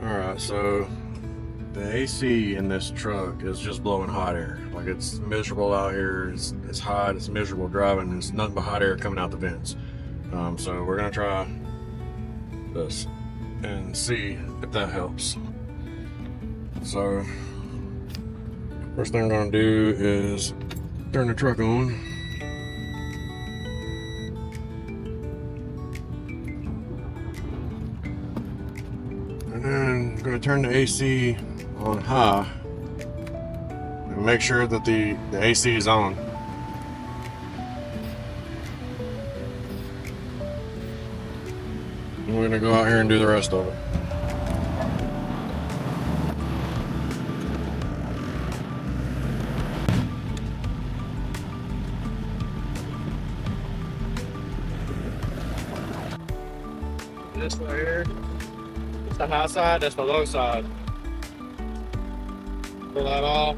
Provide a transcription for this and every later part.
Alright, so the AC in this truck is just blowing hot air. Like, it's miserable out here. It's hot, it's miserable driving. There's nothing but hot air coming out the vents. So we're gonna try this and see if that helps. So first thing I'm gonna do is turn the truck on. And then I'm gonna turn the AC on high and make sure that the AC is on. And we're gonna go out here and do the rest of it. This right here, it's the high side, that's the low side. Pull that off.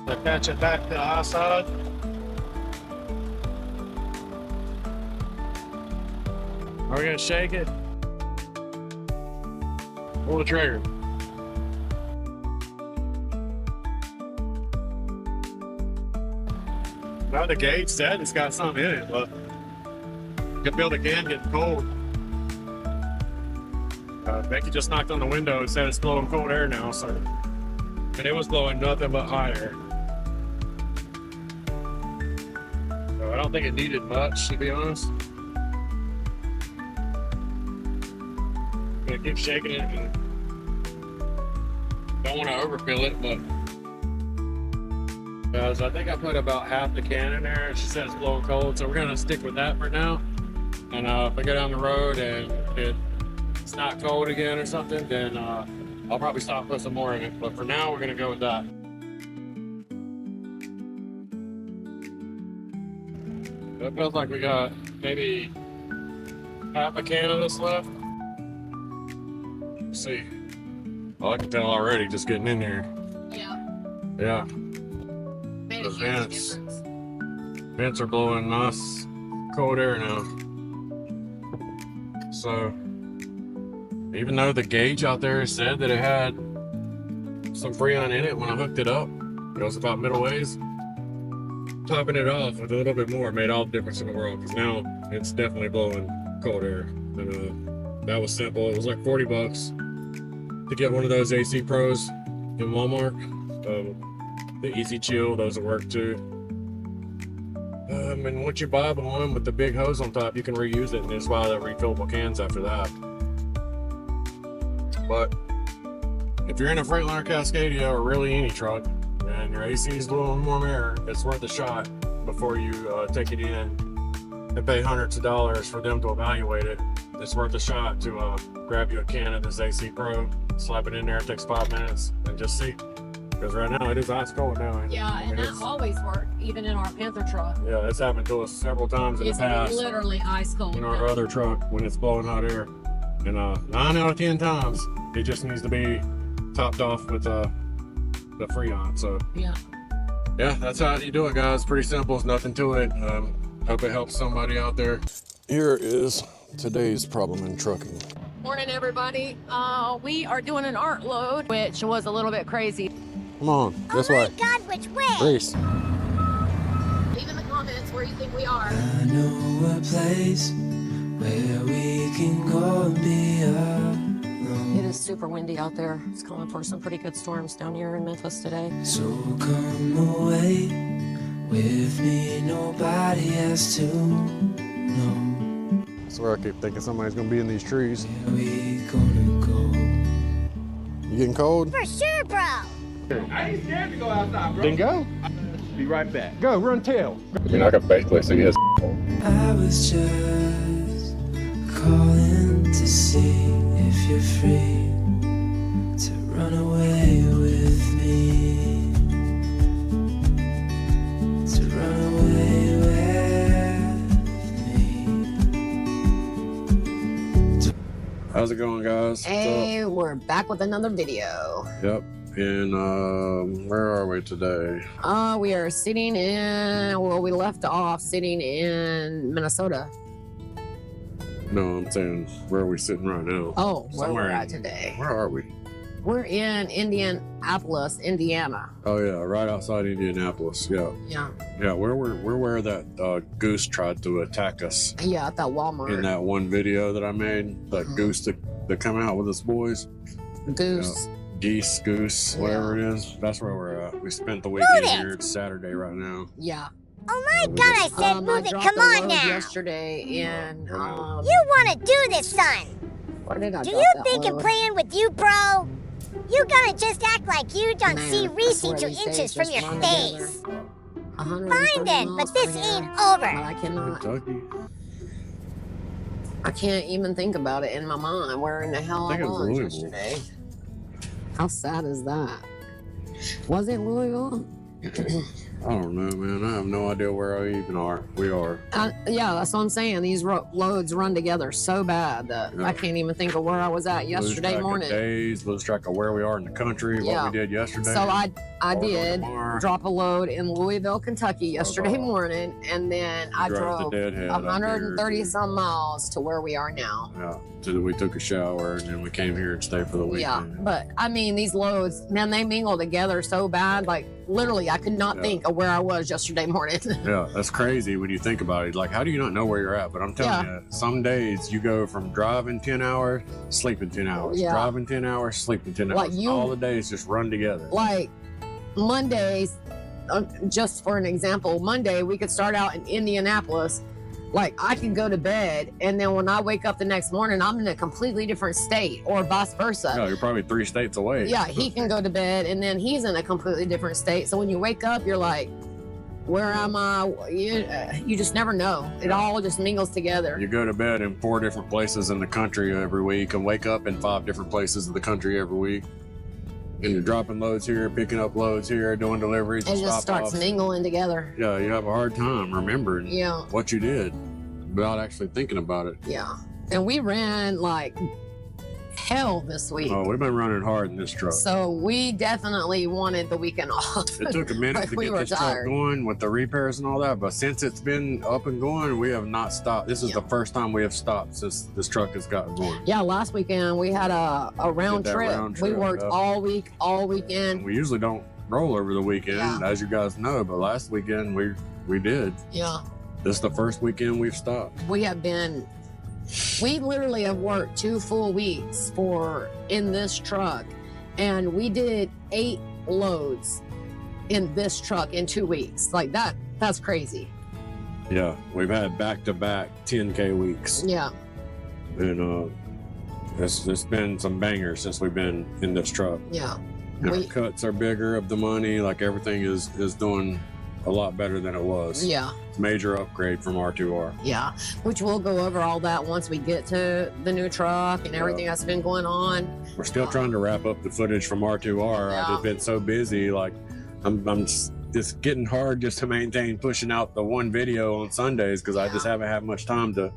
Attach it back to the high side. Are we gonna shake it? Pull the trigger. Now the gauge said it's got something in it, but you can feel the can getting cold. Becky just knocked on the window and said it's blowing cold air now, so. And it was blowing nothing but hot air. So I don't think it needed much, to be honest. I'm gonna keep shaking it and don't want to overfill it, but I think I put about half the can in there. She said it's blowing cold, so we're gonna stick with that for now. And if I go down the road and it's not cold again or something, then I'll probably stop put some more in it. But for now, we're gonna go with that. It feels like we got maybe half a can of this left. Let's see. Well, I can tell already just getting in here. Yeah. Yeah. Made The a huge vents. difference. Vents are blowing nice cold air now. So, even though the gauge out there said that it had some Freon in it when I hooked it up, it was about middle ways, topping it off with a little bit more made all the difference in the world, because now it's definitely blowing cold air. And that was simple. It was like 40 bucks to get one of those AC Pros in Walmart. The Easy Chill, those will work too. And once you buy the one with the big hose on top, you can reuse it and just buy the refillable cans after that. But if you're in a Freightliner Cascadia or really any truck and your AC is blowing warm air, it's worth a shot before you take it in and pay hundreds of dollars for them to evaluate it. It's worth a shot to grab you a can of this AC Pro, slap it in there, it takes 5 minutes, and just see. Because right now it is ice cold now. Yeah, and that always worked, even in our Panther truck. Yeah, it's happened to us several times in the past. It's literally ice cold. In our other truck when it's blowing hot air. And 9 out of 10 times, it just needs to be topped off with the Freon. So yeah, that's how you do it, guys. Pretty simple. It's nothing to it. Hope it helps somebody out there. Here is today's problem in trucking. Morning, everybody. We are doing an art load, which was a little bit crazy. Come on, this way. Oh my God, which way? Reese. Leave in the comments where you think we are. I know a place where we can go and be alone. It is super windy out there. It's calling for some pretty good storms down here in Memphis today. So come away with me, nobody has to know. I swear I keep thinking somebody's gonna be in these trees. Where we gonna go? You getting cold? For sure, bro. I ain't scared to go outside, bro. Then go. Be right back. Go, run tail. I mean, I can basically see his. I was just calling to see if you're free to run away with me. To run away with me. How's it going, guys? Hey, we're back with another video. Yep. And where are we today? We are sitting in, well, we left off sitting in Minnesota. No, I'm saying where are we sitting right now? Oh, where Somewhere we're at in- today. Where are we? We're in Indianapolis, Indiana. Oh yeah, right outside Indianapolis. Yeah, Yeah. yeah. We're where that goose tried to attack us Yeah, at that Walmart. in that one video that I made. That goose that come out with us boys. Goose. Geese, goose, whatever it is. That's where we're at. We spent the weekend here. It's Saturday right now. Yeah. Oh my God, I said I move it. dropped Come the on load now. yesterday and You want to do this, son? where did I Do drop you that think I'm load? playing with you, bro? You gonna just act like you don't Man, see I Recy swear 2 these inches days from just your run face. together. Fine 130 then, miles but this per ain't hour. over. But Kentucky. I can't even think about it in my mind. Where in the hell I think I it was was Louisville. yesterday? How sad is that? Was it Louisville? I don't know, man. I have no idea where we are. Yeah, that's what I'm saying. These loads run together so bad that Yeah. I can't even think of where I was at yesterday lose track morning. Of days, lose track of where we are in the country, Yeah. what we did yesterday. So I what we're doing did tomorrow. drop a load in Louisville, Kentucky yesterday morning, and then I Drove drove to Deadhead up 130 here. some miles to where we are now. Yeah. So we took a shower and then we came here and stayed for the Yeah, weekend. but I mean, these loads, man, they mingle together so bad. Like literally, I could not Yeah. think of where I was yesterday morning. Yeah, that's crazy when you think about it. Like, how do you not know where you're at? But I'm telling you, some days you go from driving 10 hours, sleeping 10 hours, Yeah. driving 10 hours, sleeping 10 Like hours. you- All the days just run together. Like Mondays, just for an example, Monday we could start out in Indianapolis. Like I could go to bed, and then when I wake up the next morning, I'm in a completely different state, or vice versa. Yeah, you're probably 3 states away. Yeah, he can go to bed, and then he's in a completely different state. So when you wake up, you're like, where am I? You just never know. It all just mingles together. You go to bed in 4 different places in the country every week and wake up in 5 different places in the country every week. And you're dropping loads here, picking up loads here, doing deliveries. It just starts stop-offs. mingling together. Yeah, you have a hard time remembering Yeah, what you did without actually thinking about it. yeah. And we ran like hell this week. Oh, we've been running hard in this truck. So we definitely wanted the weekend off. It took a minute Like, to we get were this truck tired. going with the repairs and all that, but since it's been up and going, we have not stopped. This is Yeah. the first time we have stopped since this truck has gotten going. Yeah, last weekend we had a round Did that trip. round We trip, worked yeah. all week, all weekend. We usually don't roll over the weekend, Yeah. as you guys know, but last weekend we did. Yeah, This is the first weekend we've stopped. we literally have worked 2 full weeks in this truck, and we did 8 loads in this truck in 2 weeks. Like that's crazy. Yeah, we've had back-to-back 10K weeks, Yeah, and it's been some bangers since we've been in this truck. yeah. And our We- cuts are bigger of the money, like everything is doing a lot better than it was. Yeah, Major upgrade from R2R. yeah. Which we'll go over all that once we get to the new truck and everything that's been going on. We're still trying to wrap up the footage from R2R. Yeah. I've just been so busy, like I'm just, it's getting hard just to maintain pushing out the one video on Sundays because I just haven't had much time to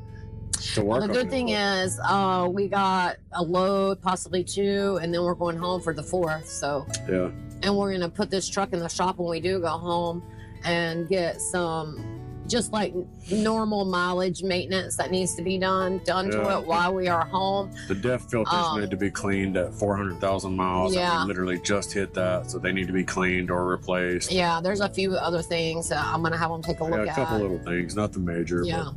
work Well, the on good it. thing is we got a load, possibly 2, and then we're going home for the 4th. So, Yeah, and we're gonna put this truck in the shop when we do go home and get some just like normal mileage maintenance that needs to be done to Yeah. it while we are home. the DEF filters need to be cleaned at 400,000 miles. Yeah. And we literally just hit that, so they need to be cleaned or replaced. Yeah, there's a few other things that I'm gonna have them take a look Yeah, a couple at. little things, nothing major. Yeah,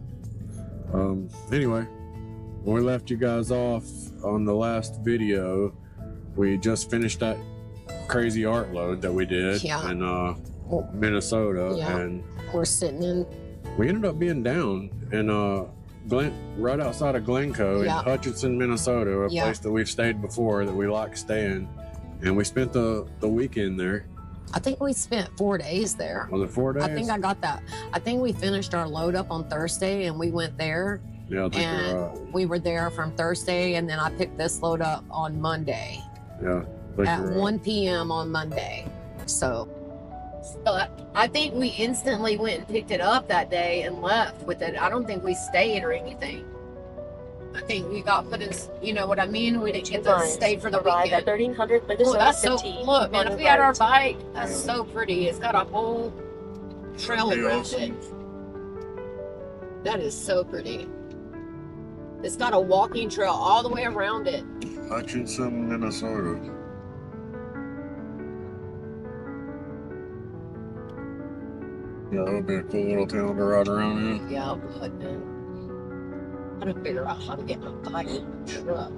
But, anyway, when we left you guys off on the last video, we just finished that crazy art load that we did Yeah. in Minnesota, Yeah. and we're sitting in. we ended up being down in right outside of Glencoe Yeah. in Hutchinson, Minnesota, a Yeah. place that we've stayed before that we like staying, and we spent the weekend there. I think we spent 4 days there. Was it 4 days? I think I got that. I think we finished our load up on Thursday and we went there. Yeah, I think you're And right. we were there from Thursday, and then I picked this load up on Monday Yeah, I think at you're right. 1 p.m. on Monday. So I think we instantly went and picked it up that day and left with it. I don't think we stayed or anything. I think we got put as, you know what I mean? We didn't get to stay for the Arrive at weekend. 1300 Oh, Minnesota that's so 15. look, man. If on we had our right. bike, that's so pretty. It's got a whole trail around it. That is so pretty. It's got a walking trail all the way around it. Hutchinson, Minnesota. Yeah, that would be a cool little town to ride around in. Yeah, but I'm gonna figure out how to get my bike in the truck.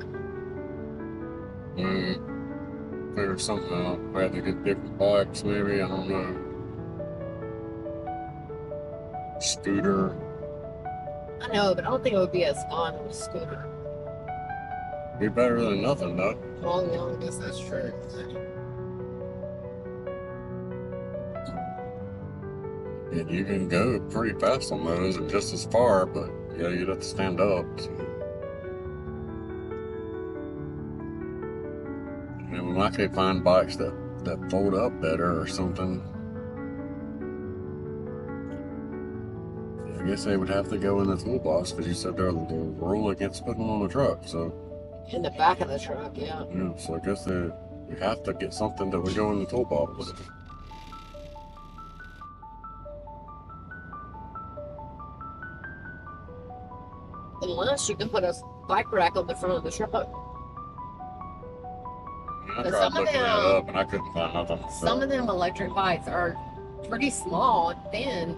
Figure something out. We have to get different bikes, maybe. I don't know. Scooter. I know, but I don't think it would be as fun with a scooter. Be better than nothing, though. Well, yeah, I guess that's true. And you can go pretty fast on those and just as far, but yeah, you'd have to stand up. So. And we might could find bikes that fold up better or something. I guess they would have to go in the toolbox because you said they're the rule against putting them on the truck. So In the back of the truck, yeah. yeah, so I guess you have to get something that would go in the toolbox. Unless you can put a bike rack on the front of the truck. I But tried some of looking that them- up and I couldn't find nothing. Some of them electric bikes are pretty small and thin.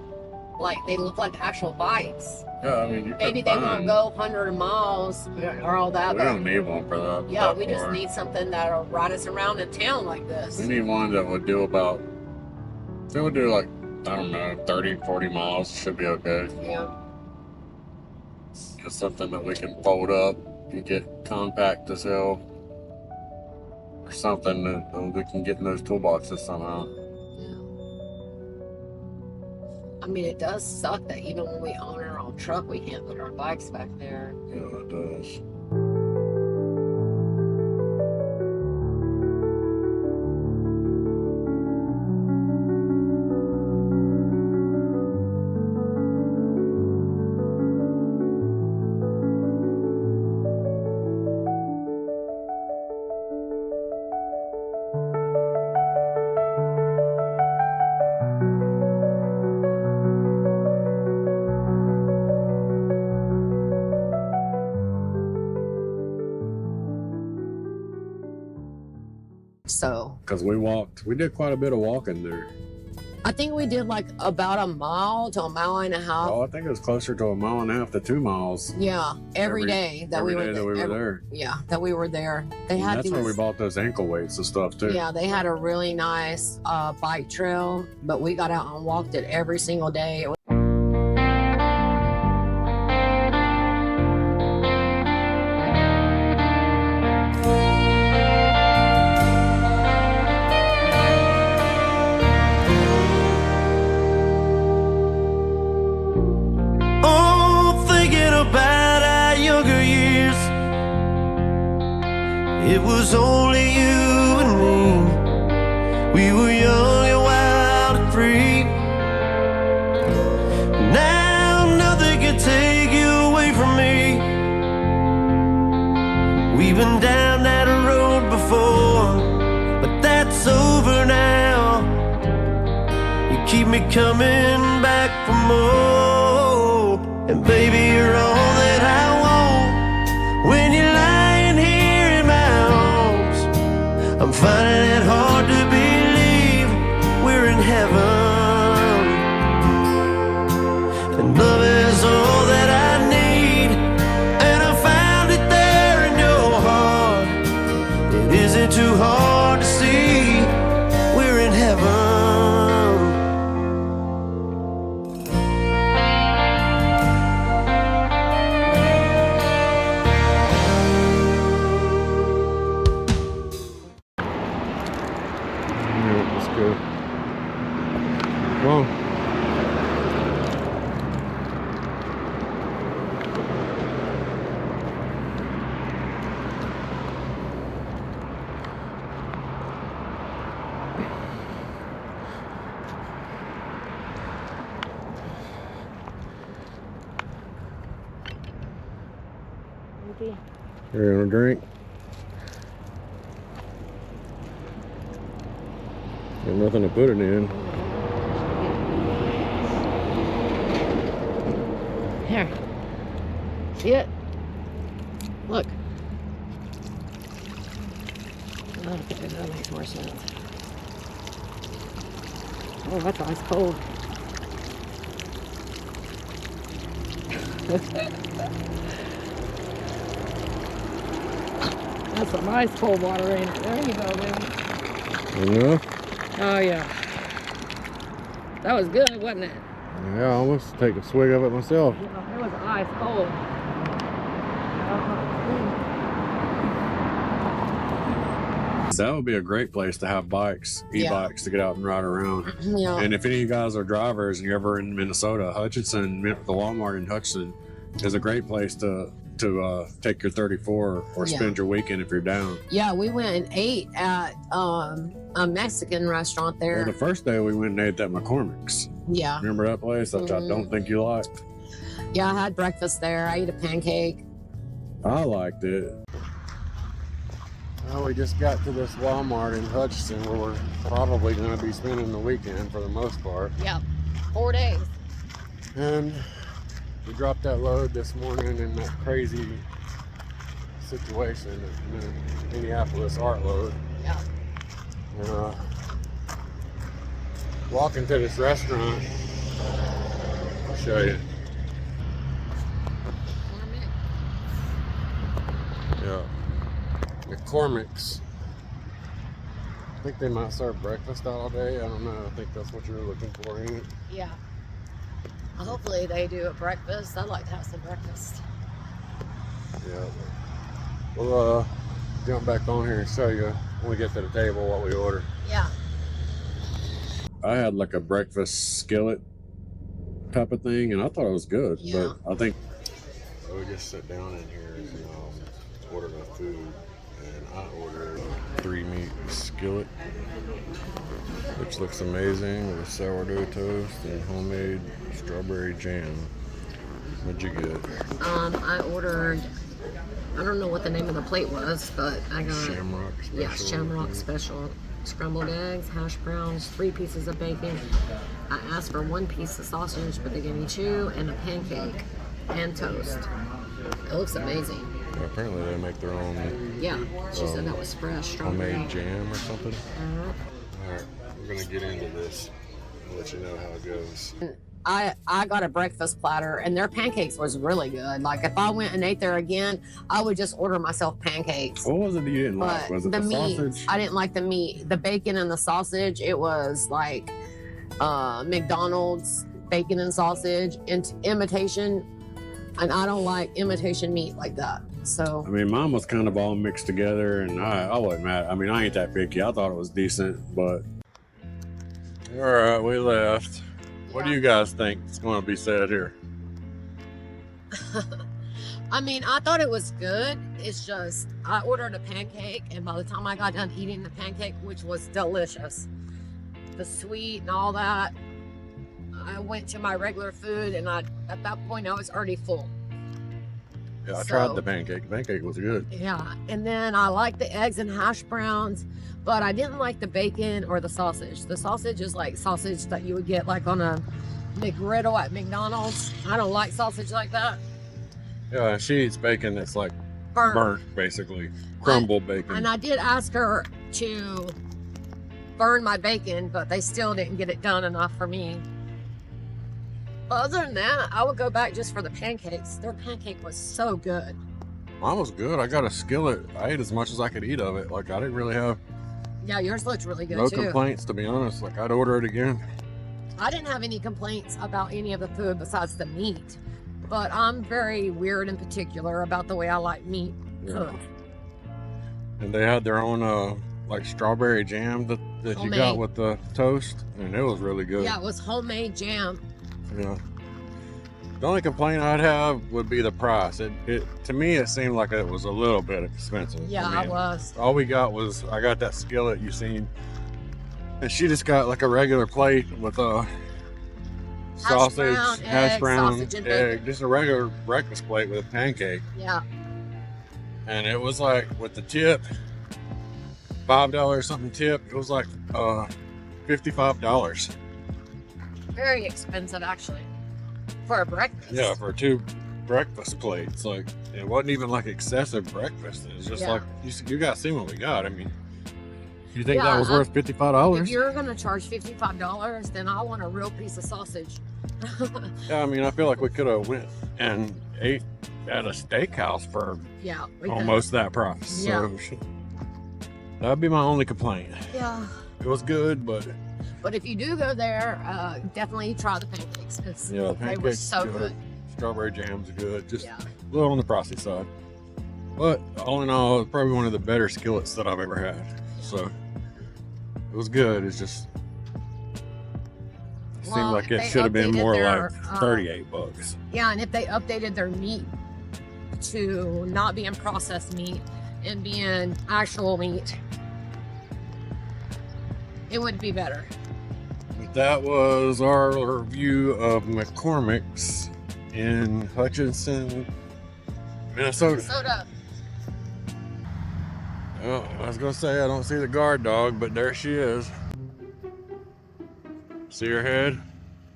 Like they look like actual bikes. Yeah, I mean, you Maybe could they won't find. go 100 miles or all that. We But don't need one for that. yeah, that we just far. need something that'll ride us around in town like this. We need one that would do about. If it would do like, I don't know, 30, 40 miles, should be okay. Yeah. Just something that we can fold up and get compact as hell. Or something that we can get in those toolboxes somehow. Yeah. I mean, it does suck that even when we own our own truck, we can't put our bikes back there. Yeah, it does. So Because we did quite a bit of walking there. I think we did like about a mile to a mile and a half. Oh, I think it was closer to 1.5 miles to 2 miles. Yeah, every day that every we were day that we were there. Yeah, that we were there. They And had that's these. where we bought those ankle weights and stuff too. Yeah, they had a really nice bike trail, but we got out and walked it every single day. It was Oh, thinking about our younger years. It was only you and me. We were young and wild and free. Now nothing can take you away from me. We've been down that road before, but that's over now. You keep me coming back for more. And baby, you're all that I want. When you're lying here in my arms, I'm finding it hard to believe we're in heaven. And love is all that I need, and I found it there in your heart. It isn't too hard to see we're in heaven. Yeah, let's go. Come on. Here, you want a drink? Got nothing to put it in. here. See it? Look. Okay, that makes more sense. Oh, that's ice cold. That's some ice cold water, ain't it? There you go, baby. Yeah. Oh, yeah. That was good, wasn't it? Yeah, I almost take a swig of it myself. It was ice cold. That would be a great place to have bikes, e-bikes, to get out and ride around. Yeah. And if any of you guys are drivers and you're ever in Minnesota, Hutchinson, the Walmart in Hutchinson, is a great place to take your 34 or spend your weekend if you're down. Yeah, we went and ate at a Mexican restaurant there. Well, the first day we went and ate at McCormick's. Yeah. Remember that place, which I don't think you liked? Yeah, I had breakfast there. I ate a pancake. I liked it. Well, we just got to this Walmart in Hutchinson where we're probably going to be spending the weekend for the most part. Yeah, 4 days. And we dropped that load this morning in that crazy situation in the Minneapolis art load. Yeah. And walking to this restaurant, I'll show you. Yeah. McCormick's. I think they might serve breakfast out all day. I don't know. I think that's what you're looking for, ain't it? Yeah. Hopefully they do a breakfast. I'd like to have some breakfast. Yeah. We'll jump back on here and show you when we get to the table what we order. Yeah. I had like a breakfast skillet type of thing, and I thought it was good. Yeah. But I think so. We just sit down in here and order the food, and I ordered 3-meat skillet, which looks amazing with sourdough toast and homemade strawberry jam. What'd you get? I ordered, I don't know what the name of the plate was, but I got Shamrock special. Yeah, Shamrock special. Scrambled eggs, hash browns, 3 pieces of bacon. I asked for 1 piece of sausage, but they gave me 2, and a pancake and toast. It looks amazing. Yeah, apparently they make their own. Yeah, she said that was fresh strawberry. Homemade jam or something. Uh-huh. All right, we're gonna get into this. I'll let you know how it goes. I got a breakfast platter, and their pancakes was really good. Like, if I went and ate there again, I would just order myself pancakes. What was it that you didn't like? But Was it the meat, sausage? I didn't like the meat. The bacon and the sausage, it was like McDonald's bacon and sausage imitation, and I don't like imitation meat like that. So I mean, mine was kind of all mixed together, and I wasn't mad. I mean, I ain't that picky. I thought it was decent, but all right, we left. What do you guys think is going to be said here? I mean, I thought it was good. It's just, I ordered a pancake, and by the time I got done eating the pancake, which was delicious, the sweet and all that, I went to my regular food, and at that point, I was already full. Yeah, I tried the pancake. The pancake was good. Yeah, and then I liked the eggs and hash browns, but I didn't like the bacon or the sausage. The sausage is like sausage that you would get like on a McGriddle at McDonald's. I don't like sausage like that. Yeah, she eats bacon that's like burnt basically. Crumbled bacon. And I did ask her to burn my bacon, but they still didn't get it done enough for me. Other than that, I would go back just for the pancakes. Their pancake was so good. Mine was good. I got a skillet. I ate as much as I could eat of it. Like, I didn't really have Yeah, yours looked really good no too. complaints, to be honest. Like, I'd order it again. I didn't have any complaints about any of the food besides the meat, but I'm very weird and particular about the way I like meat cooked. And they had their own like strawberry jam that you got Homemade. with the toast, and it was really good. Yeah, it was homemade jam. Yeah. The only complaint I'd have would be the price. It to me it seemed like it was a little bit expensive. Yeah, I I mean, was. all we got was I got that skillet you seen, and she just got like a regular plate with a sausage, hash brown, sausage, and egg, bacon. just a regular breakfast plate with a pancake, Yeah, and it was like with the tip, $5 something tip. It was like $55. very expensive actually for a breakfast. Yeah, for two breakfast plates. Like, it wasn't even like excessive breakfast. It was just like, you guys see what we got. I mean, you think that was worth $55? If you're gonna charge $55, then I want a real piece of sausage. Yeah, I mean, I feel like we could have went and ate at a steakhouse for almost that price. Yeah. So that'd be my only complaint. Yeah. It was good, but if you do go there, definitely try the pancakes because yeah, the they were pancakes so good. Strawberry jam's good, just a little on the pricey side. But all in all, it's probably one of the better skillets that I've ever had. So it was good. It's just seemed like it should have been more like $38. Yeah, and if they updated their meat to not being processed meat and being actual meat, it would be better. But that was our review of McCormick's in Hutchinson, Minnesota. Oh, I was gonna say I don't see the guard dog, but there she is. See her head?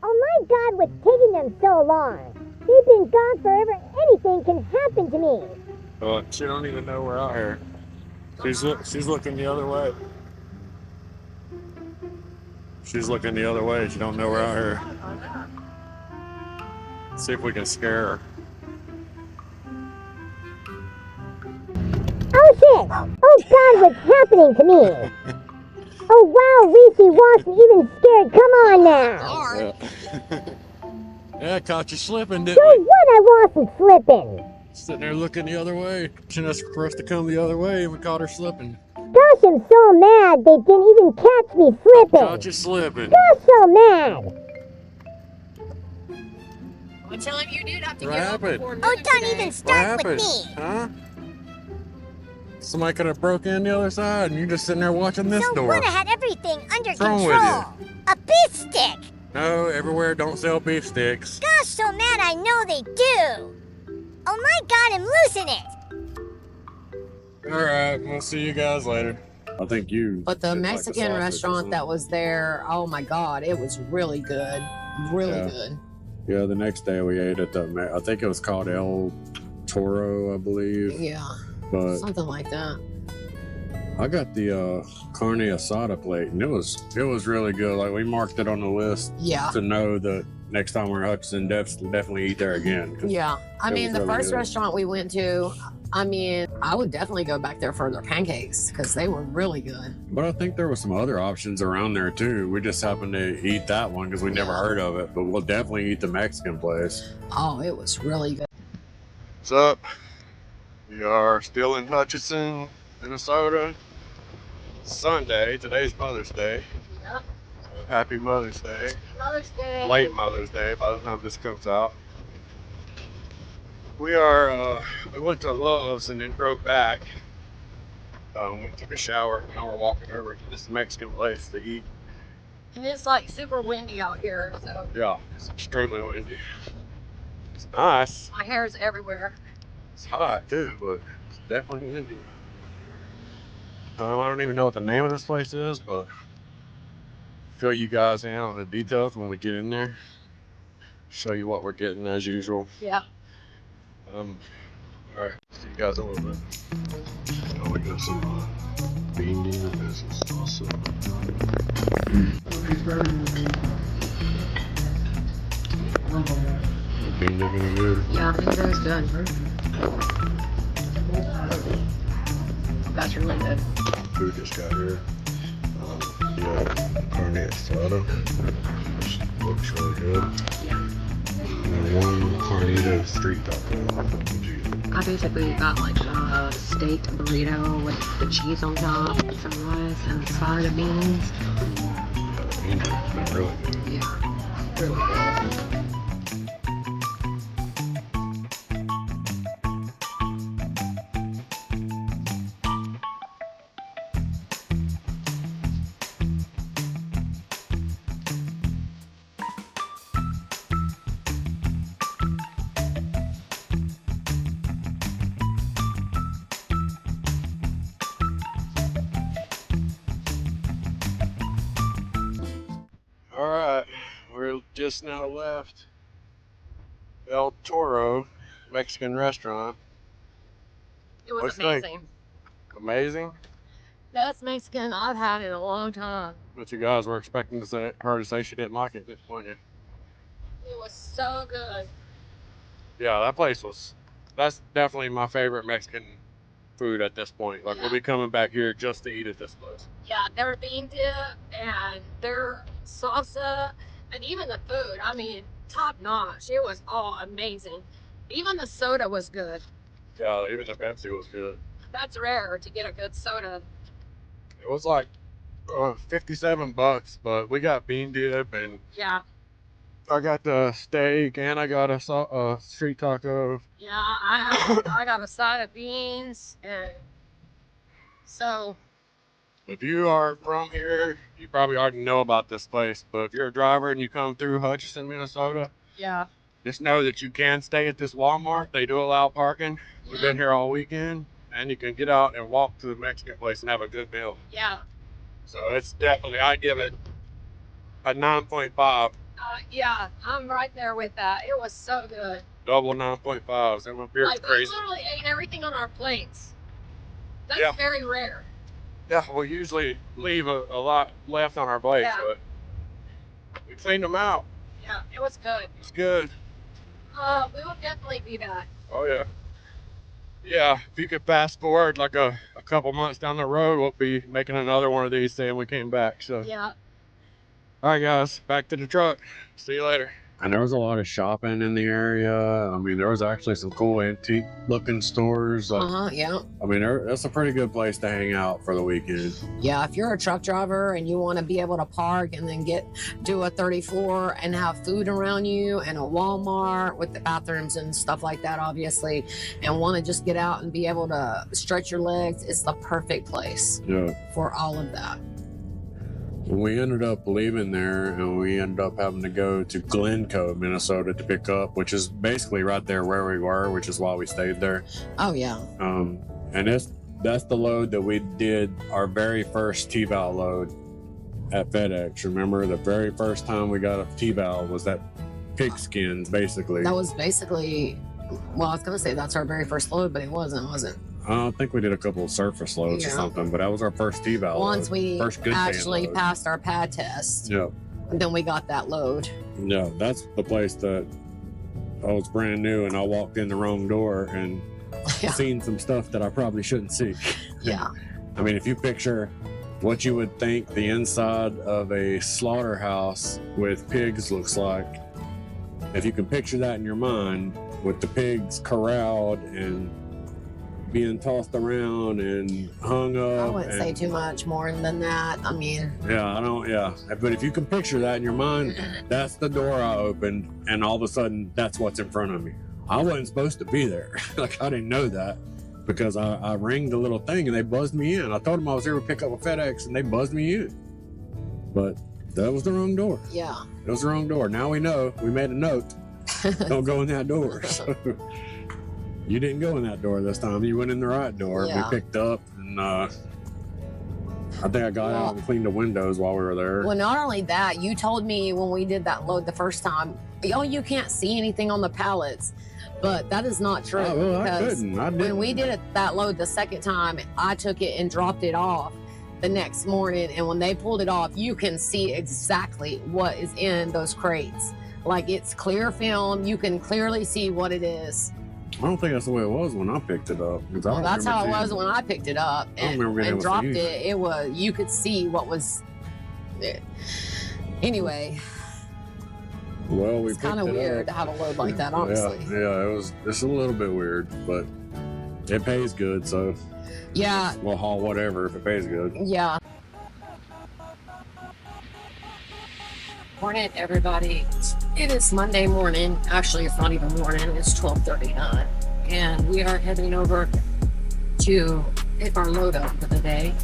Oh my God, what's taking them so long? They've been gone forever. Anything can happen to me. Oh, she don't even know we're out here. She's looking the other way. She's looking the other way. She don't know we're out here. Let's see if we can scare her. Oh shit! Oh God, what's happening to me? Oh wow, Recy wasn't even scared. Come on now. Yeah, caught you slipping, So didn't we? what? I wasn't slipping. Sitting there looking the other way, watching us for us to come the other way, and we caught her slipping. Gosh, I'm so mad they didn't even catch me slipping. Caught you slipping. Gosh, so mad. I'm telling you, dude, have to What get up happened? before noon Oh, don't today. even What start with happened? me. Huh? Somebody could have broke in the other side, and you're just sitting there watching this So door. what? I had everything under What's wrong control. with A beef stick. No, everywhere don't sell beef sticks. Gosh, so mad I know they do. Oh my God, I'm losing it. All right, we'll see you guys later. I think you. But the did like Mexican sausage or restaurant something. that was there, oh my God, it was really good. Really Yeah. good. Yeah, the next day we ate at the. I think it was called El Toro, I believe. Yeah, But something like that. I got the carne asada plate, and it was really good. Like, we marked it on the list Yeah. to know that next time we're in Hutchinson, definitely eat there again. 'cause Yeah. I It mean, was the really first good. restaurant we went to, I mean, I would definitely go back there for their pancakes because they were really good. But I think there were some other options around there too. We just happened to eat that one because we never heard of it. But we'll definitely eat the Mexican place. Oh, it was really good. What's up? We are still in Hutchinson, Minnesota. Sunday. Today's Mother's Day. Yep. So happy Mother's Day. Mother's Day. Late Mother's Day by the time this comes out. We are, we went to Love's and then drove back. We took a shower. Now we're walking over to this Mexican place to eat. And it's like super windy out here, so Yeah, it's extremely windy. It's nice. my hair's everywhere. It's hot too, but it's definitely windy. I don't even know what the name of this place is, but fill you guys in on the details when we get in there. Show you what we're getting as usual. Yeah. All right, see you guys in a little bit. Oh, we got some bean dip. This is awesome. Bean dip any good? Yeah, I think that's good. That's really good. Food just got here. Yeah, carne asada. Which looks really good. And one carnita street taco. I basically got like a steak burrito with the cheese on top, some rice, and a side of beans. Yeah, bean dip's been really good. Yeah, really good. All right, we're just now left El Toro Mexican restaurant. It was What's it like? amazing. Amazing. Best Mexican I've had in a long time. But you guys were expecting her to say she didn't like it, weren't you? It was so good. Yeah, that's definitely my favorite Mexican food at this point. Like, we'll be coming back here just to eat at this place. Yeah, their bean dip and their salsa and even the food. I mean, top notch. It was all amazing. Even the soda was good. Yeah, even the Pepsi was good. That's rare to get a good soda. It was like $57, but we got bean dip, and Yeah. I got the steak, and I got a street taco. Yeah, I got a side of beans, and so If you are from here, you probably already know about this place. But if you're a driver and you come through Hutchinson, Minnesota, yeah, just know that you can stay at this Walmart. They do allow parking. We've been here all weekend, and you can get out and walk to the Mexican place and have a good meal. yeah, So it's definitely, I give it a 9.5. yeah. I'm right there with that. It was so good. Double 9.5s. And my beer's Like, we crazy. literally ate everything on our plates. That's Yeah. very rare. Yeah, we usually leave a lot left on our plates, Yeah. but we cleaned them out. Yeah, it was good. It's good. We will definitely be back. Oh, yeah. Yeah, if you could fast forward like a couple months down the road, we'll be making another one of these saying we came back. So, Yeah. all right, guys, back to the truck. See you later. And there was a lot of shopping in the area. I mean, there was actually some cool antique looking stores. Yeah. I mean, that's a pretty good place to hang out for the weekend. Yeah, if you're a truck driver and you want to be able to park and then do a 34 and have food around you and a Walmart with the bathrooms and stuff like that, obviously, and want to just get out and be able to stretch your legs, it's the perfect place Yeah. for all of that. We ended up leaving there, and we ended up having to go to Glencoe, Minnesota to pick up, which is basically right there where we were, which is why we stayed there. Oh, yeah. And that's the load that we did our very first T-Val load at FedEx. Remember, the very first time we got a T-Val was that pigskins, basically. That was basically, well, I was going to say that's our very first load, but it wasn't, was it? I think we did a couple of surface loads or something, but that was our first T-Val Once load. we First good actually load. passed our pad test, Yeah. then we got that load. Yeah, that's the place that I was brand new, and I walked in the wrong door and Yeah. seen some stuff that I probably shouldn't see. Yeah. I mean, if you picture what you would think the inside of a slaughterhouse with pigs looks like, if you can picture that in your mind with the pigs corralled and being tossed around and hung up. I wouldn't say too much more than that. I mean, Yeah. But if you can picture that in your mind, that's the door I opened, and all of a sudden, that's what's in front of me. I wasn't supposed to be there. Like, I didn't know that because I rang the little thing and they buzzed me in. I told them I was here to pick up a FedEx and they buzzed me in. But that was the wrong door. yeah. It was the wrong door. Now we know. We made a note. Don't go in that door. So, you didn't go in that door this time. You went in the right door. Yeah. We picked up, and I think I got out and cleaned the windows while we were there. Well, not only that, you told me when we did that load the first time, oh, you can't see anything on the pallets. But that is not true. Oh, well, I because couldn't. I when didn't. we did that load the second time, I took it and dropped it off the next morning. And when they pulled it off, you can see exactly what is in those crates. Like, it's clear film. You can clearly see what it is. I don't think that's the way it was when I picked it up. Well, that's how it was when I picked it up I don't remember being and able to dropped see it. It was, you could see what was there. Anyway, Well, we it's kind of picked it weird to up. have a load like that, honestly. Yeah, it's a little bit weird, but it pays good, so Yeah, we'll haul whatever if it pays good. yeah. Morning, everybody. It is Monday morning. Actually, it's not even morning. It's 12:39, and we are heading over to pick our load up for the day.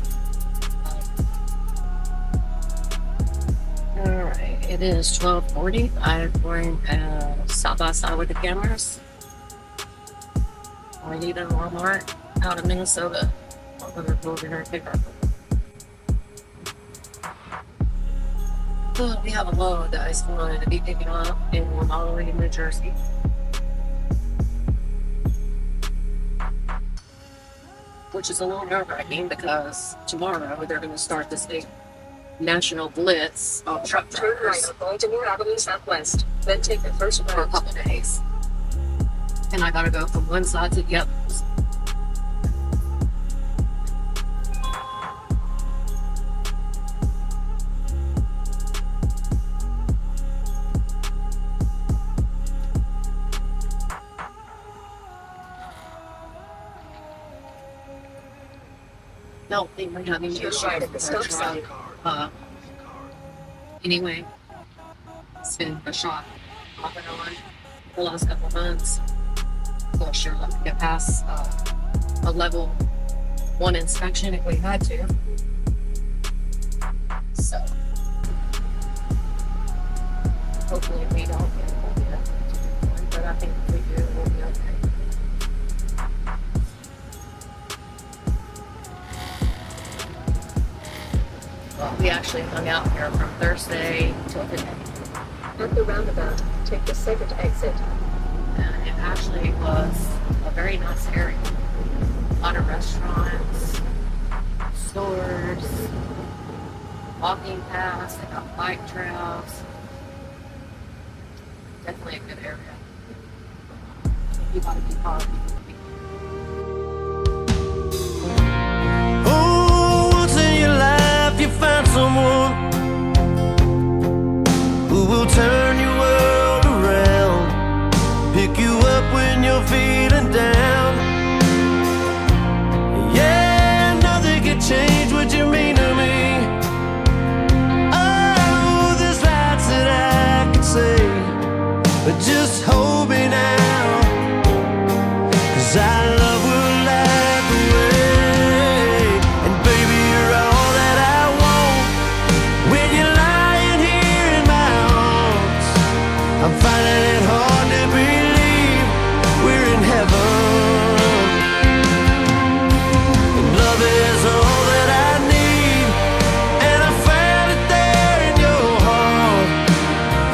All right, it is 12:40. I'm going side by side with the cameras. We're leaving Walmart out of Minnesota. I'm going to go over here and pick our load. We have a load that is going to be picking up in Loro, New Jersey. which is a little nerve-wracking because tomorrow they're going to start this big national blitz of truck drivers. Going to Moore Avenue Southwest. Then take the first For a right. couple days. And I gotta go from one side to the other. No, they were having Turn issues right at the with stop their sign. truck. Anyway, it's been a shock off and on the last couple months. Well, sure, let me get past a level 1 inspection if we had to. So, hopefully we don't get one, but I think if we do, we'll be okay. Well, we actually hung out here from Thursday till today. At the roundabout, take the second exit. And it actually was a very nice area. A lot of restaurants, stores, walking paths, they got bike trails. Definitely a good area. You gotta be hard. Oh, once in your life you find someone who will turn your world around, pick you up when you're feeling down. Yeah, nothing can change what you mean to me. Oh, there's lots that I could say, but just hold me now, 'cause I love will light the way. And baby, you're all that I want when you're lying here in my arms. I'm finding it hard to believe we're in heaven. And love is all that I need, and I found it there in your heart.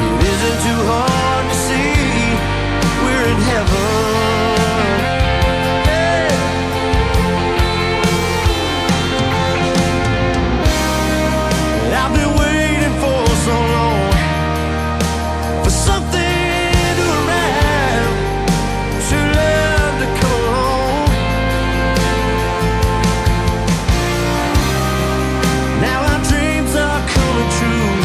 It isn't too hard to see we're in heaven. I've been waiting for so long for something to arrive, to love to come along. Now our dreams are coming true,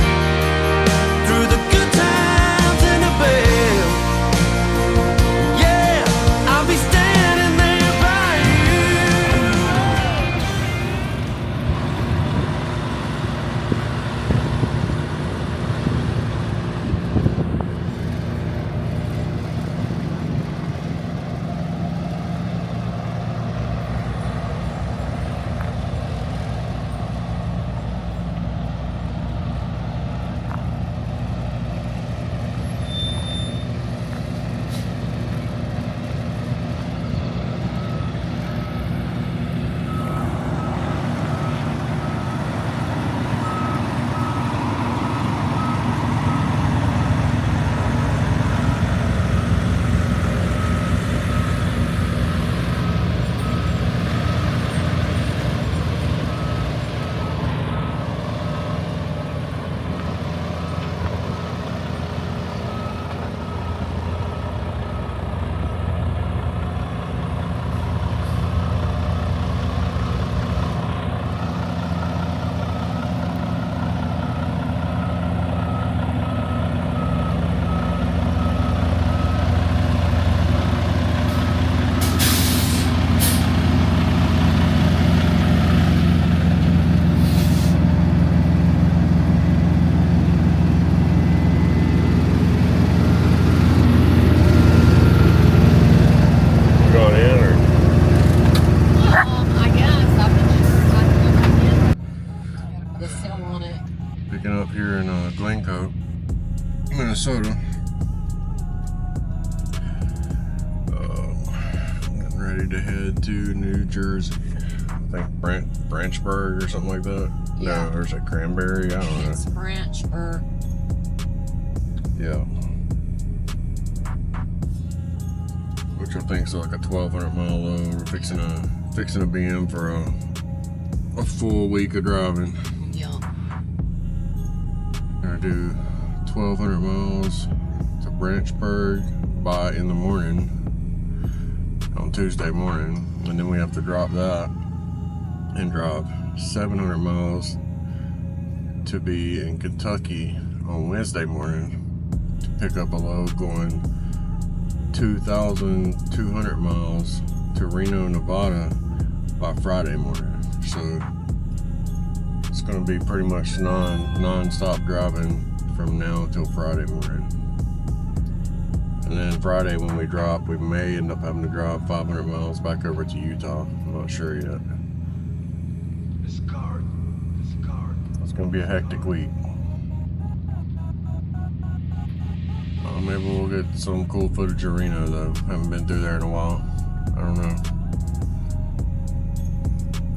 through the good times and the bad. Yeah, I'll be standing there by you. You going in or? I guess I've been just gotta put a seal on it. Picking up here in Glencoe, Minnesota. Getting ready to head to New Jersey. I think Branchburg or something like that. Yeah. No, or is it Cranberry? I don't know. It's Branchburg. Yeah. which I think is like a 1,200 mile load. We're fixing to be in for a full week of driving. Yeah. Gonna do 1,200 miles to Branchburg in the morning on Tuesday morning, and then we have to drop that and drop 700 miles to be in Kentucky on Wednesday morning to pick up a load going 2,200 miles to Reno, Nevada by Friday morning. So it's going to be pretty much non-stop driving from now till Friday morning. And then Friday when we drop, we may end up having to drive 500 miles back over to Utah. I'm not sure yet. It's going to be a hectic week. Maybe we'll get some cool footage of Reno though. Haven't been through there in a while. I don't know.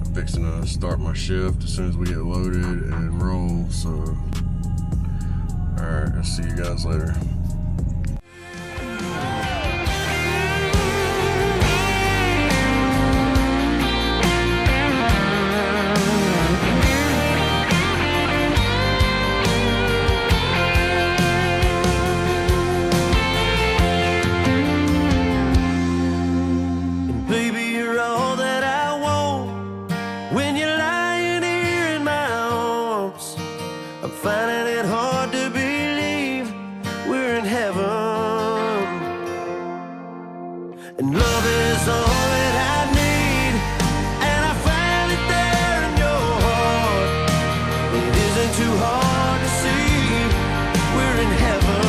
I'm fixing to start my shift as soon as we get loaded and roll. So, alright, I'll see you guys later. And love is all that I need, and I found it there in your heart. It isn't too hard to see, we're in heaven.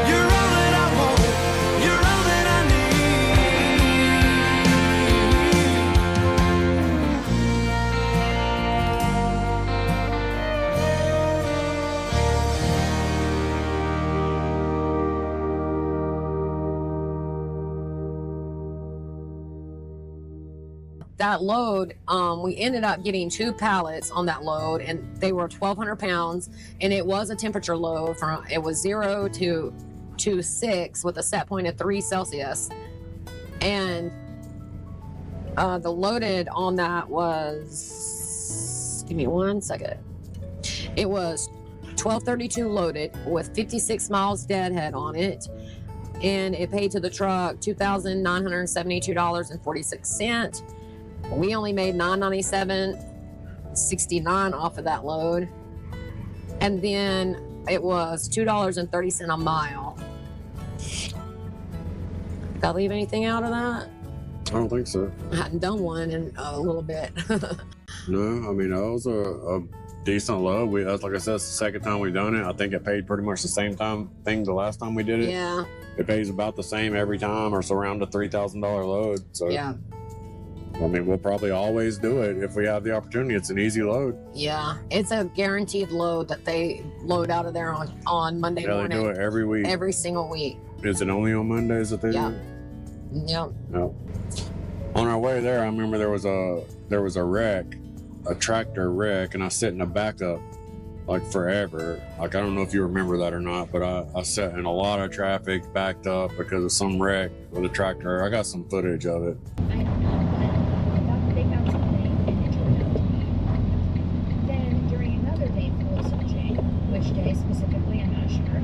You're all that I want, you're all that I need. That load, we ended up getting 2 pallets on that load, and they were 1,200 pounds, and it was a temperature load it was 0 to 6 with a set point of 3 Celsius. And the loaded on that was, give me 1 second. It was 1232 loaded with 56 miles deadhead on it. And it paid to the truck $2,972.46. We only made $997.69 off of that load. And then it was $2.30 a mile. Did I leave anything out of that? I don't think so. I hadn't done one in a little bit. No, I mean, that was a decent load. Like I said, it's the second time we've done it. I think it paid pretty much the same thing the last time we did it. Yeah. It pays about the same every time, or it's around a $3,000 load. So Yeah. I mean, we'll probably always do it if we have the opportunity. It's an easy load. Yeah. It's a guaranteed load that they load out of there on Monday Yeah, morning. they do it every week. Every single week. Is it only on Mondays that they Yeah. do it? Yep. No. On our way there, I remember there was a wreck, a tractor wreck, and I sat in the backup like forever. Like, I don't know if you remember that or not, but I sat in a lot of traffic, backed up because of some wreck with a tractor. I got some footage of it. Then during another day full of searching, which day specifically I'm not sure,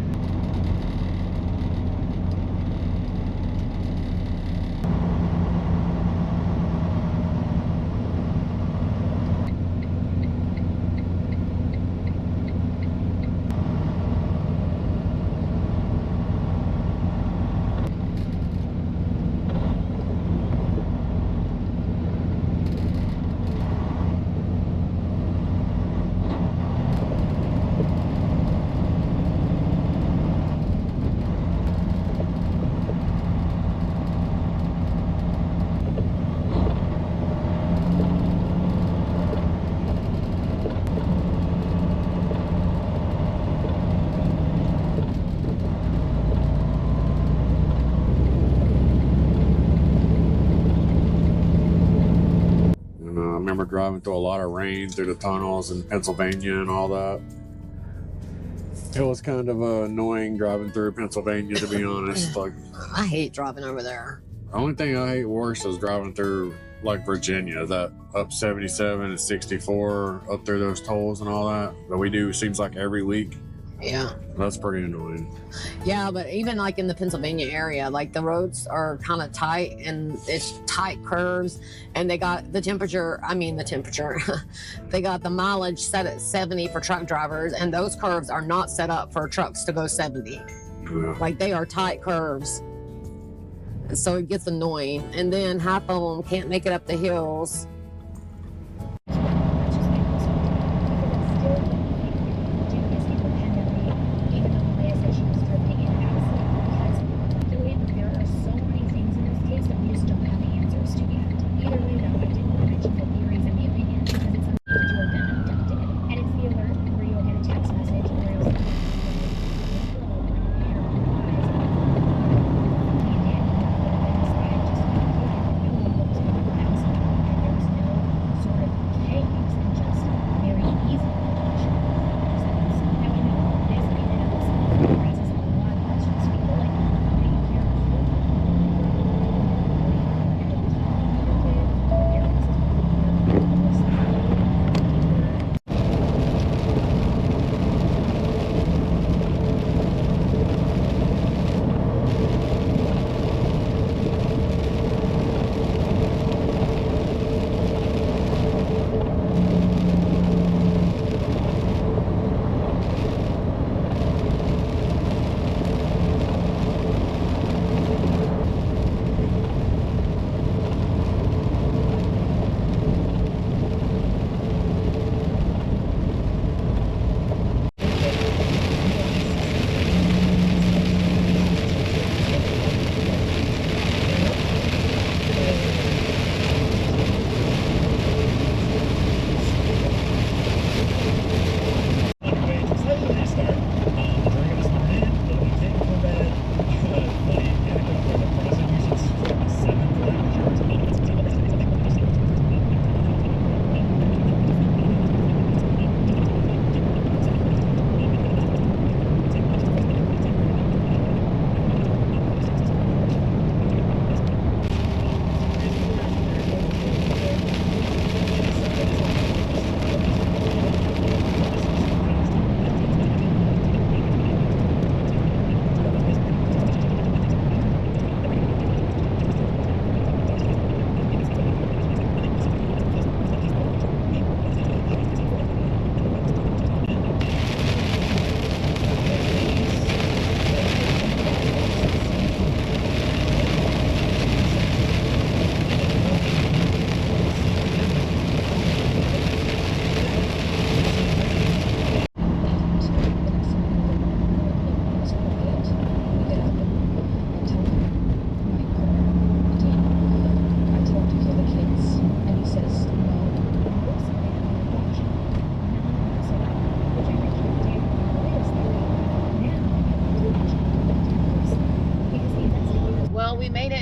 driving through a lot of rain through the tunnels in Pennsylvania and all that. It was kind of annoying driving through Pennsylvania, to be honest. Like, I hate driving over there. the only thing I hate worse is driving through like Virginia, that up 77 and 64 up through those tolls and all that we do seems like every week. Yeah. That's pretty annoying. Yeah, but even like in the Pennsylvania area, like the roads are kind of tight and it's tight curves, and they got the temperature, they got the mileage set at 70 for truck drivers, and those curves are not set up for trucks to go 70. Yeah. Like they are tight curves. And so it gets annoying. And then half of them can't make it up the hills.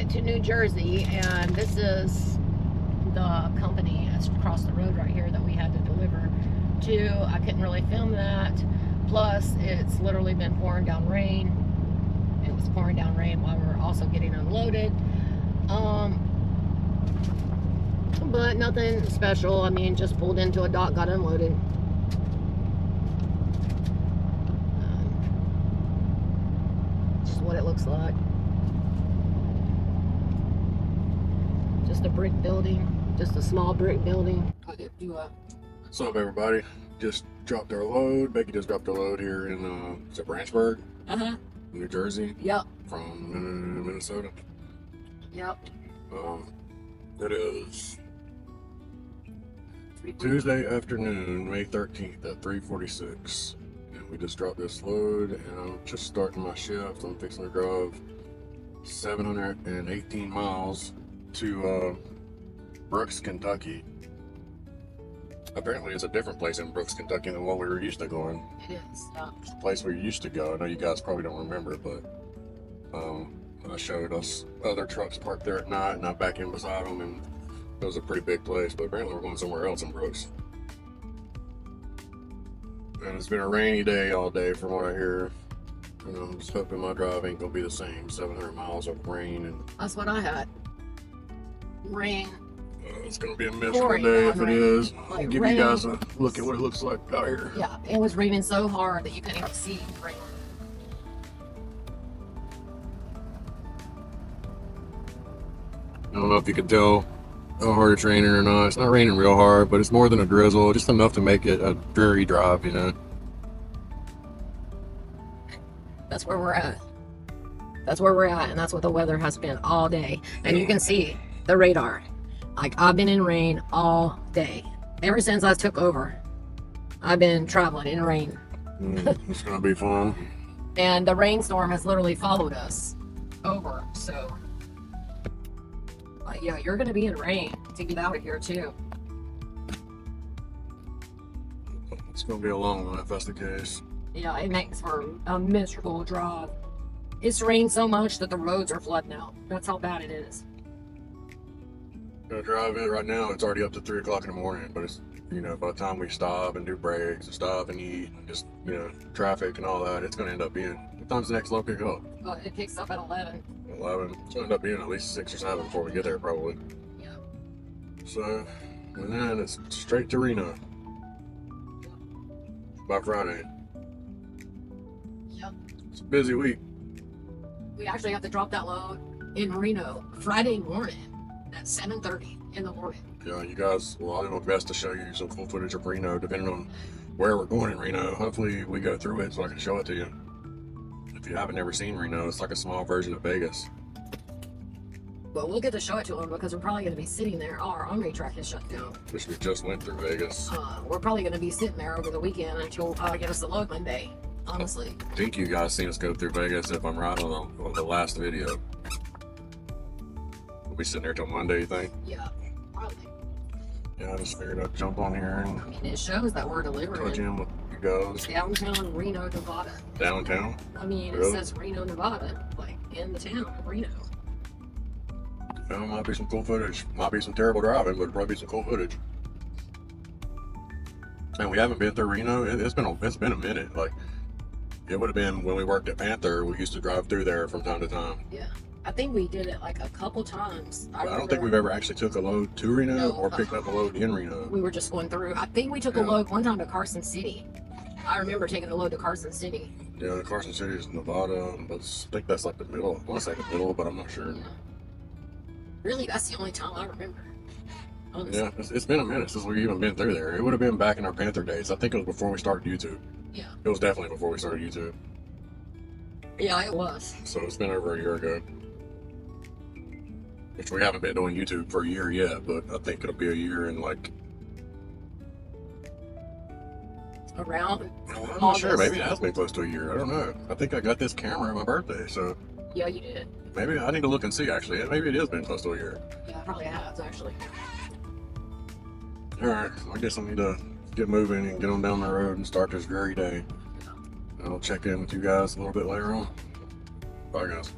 To New Jersey, and this is the company across the road right here that we had to deliver to. I couldn't really film that, plus it's literally been pouring down rain. It was pouring down rain while we were also getting unloaded, but nothing special. I mean, just pulled into a dock, got unloaded. Just what it looks like. Just a brick building, just a small brick building. What's up, everybody? Just dropped our load. Becky just dropped our load here in is it Branchburg, New Jersey. Yep. From Minnesota. Yep. It is Tuesday afternoon, May 13th at 3:46, and we just dropped this load. And I'm just starting my shift. I'm fixing to drive 718 miles to Brooks, Kentucky. Apparently it's a different place in Brooks, Kentucky than what we were used to going. It is. It's the place we used to go. I know you guys probably don't remember, but I showed us other trucks parked there at night, and I back in beside them, and It was a pretty big place, but apparently we're going somewhere else in Brooks. And it's been a rainy day all day from what I hear. And I'm just hoping my drive ain't gonna be the same. 700 miles of rain, and That's what I had. Rain. it's gonna be a miserable day if it is. I'll Like give rain. you guys a look at what it looks like out here. Yeah, it was raining so hard that you couldn't even see rain. I don't know if you can tell how hard it's raining or not. It's not raining real hard, but it's more than a drizzle, just enough to make it a dreary drive, you know. That's where we're at. That's where we're at, and that's what the weather has been all day. And you can see the radar. Like, I've been in rain all day. Ever since I took over, I've been traveling in rain. It's gonna be fun. And the rainstorm has literally followed us over, so yeah, you're gonna be in rain to get out of here too. It's gonna be a long one if that's the case. Yeah, it makes for a miserable drive. It's rained so much that the roads are flooding out. That's how bad it is. Gonna drive it right now. It's already up to 3 o'clock in the morning, but it's, you know, by the time we stop and do breaks and stop and eat and just, you know, traffic and all that, it's gonna end up being, what time's the next load pick up? It picks up at 11. 11. It's gonna end up being at least 6 or 7 before we get there, probably. Yeah. So, and then it's straight to Reno by Friday. Yep. It's a busy week. We actually have to drop that load in Reno Friday morning at 7:30 in the morning. Yeah, you guys, well, I'll do my best to show you some cool footage of Reno, depending on where we're going in Reno. Hopefully we go through it so I can show it to you. If you haven't ever seen Reno, it's like a small version of Vegas. But we'll get to show it to them because we're probably going to be sitting there. Our Omni track is shut down. Which we just went through Vegas. We're probably going to be sitting there over the weekend until get us the load Monday, honestly. I think you guys seen us go through Vegas if I'm right on the last video. We'll be sitting there till Monday, you think? Yeah, probably. Yeah, I just figured I'd jump on here and I mean, it shows that we're touch delivering in with you guys. downtown Reno, Nevada. Downtown? I mean, Really? It says Reno, Nevada, like in the town of Reno. Well, might be some cool footage. Might be some terrible driving, but probably be some cool footage. And we haven't been through Reno. It's been a minute. Like, it would have been when we worked at Panther. We used to drive through there from time to time. Yeah, I think we did it like a couple times. I don't think we've ever actually took a load to Reno No, or picked up a load in Reno. We were just going through. I think we took a Yeah. load one time to Carson City. I remember taking a load to Carson City. Yeah, Carson City is Nevada. I think that's like the middle. I want to say the middle, but I'm not sure. Yeah. Really, that's the only time I remember. Honestly. Yeah, it's been a minute since we've even been through there. It would have been back in our Panther days. I think it was before we started YouTube. Yeah. It was definitely before we started YouTube. Yeah, it was. So it's been over a year ago. Which we haven't been doing YouTube for a year yet, but I think it'll be a year in like, Around. I'm not sure, maybe it has been close to a year. I don't know. I think I got this camera on my birthday, so Yeah, you did. maybe I need to look and see actually. Maybe it has been close to a year. Yeah, it probably has actually. Alright, I guess I need to get moving and get on down the road and start this dreary day. I'll check in with you guys a little bit later on. Bye guys.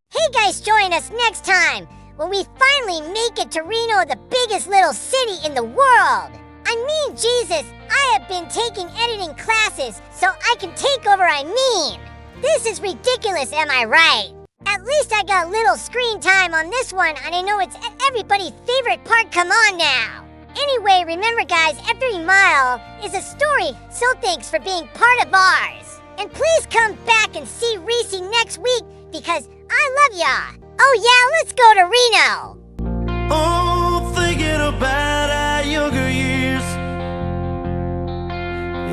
Hey guys, join us next time when we finally make it to Reno, the biggest little city in the world. I mean, Jesus, I have been taking editing classes so I can take over, This is ridiculous, am I right? At least I got little screen time on this one, and I know it's everybody's favorite part. Come on now. Anyway, remember guys, every mile is a story, so thanks for being part of ours. And please come back and see Recy next week because I love ya. Oh yeah, let's go to Reno. Oh, thinking about our younger years.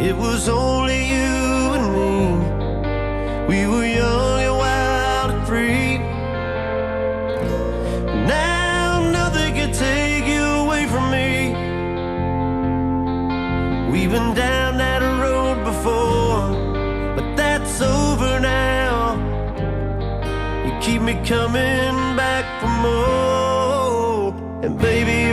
It was only you and me. We were young and wild and free. Now nothing can take you away from me. We've been down that road before, but that's over now. You keep me coming back for more, and baby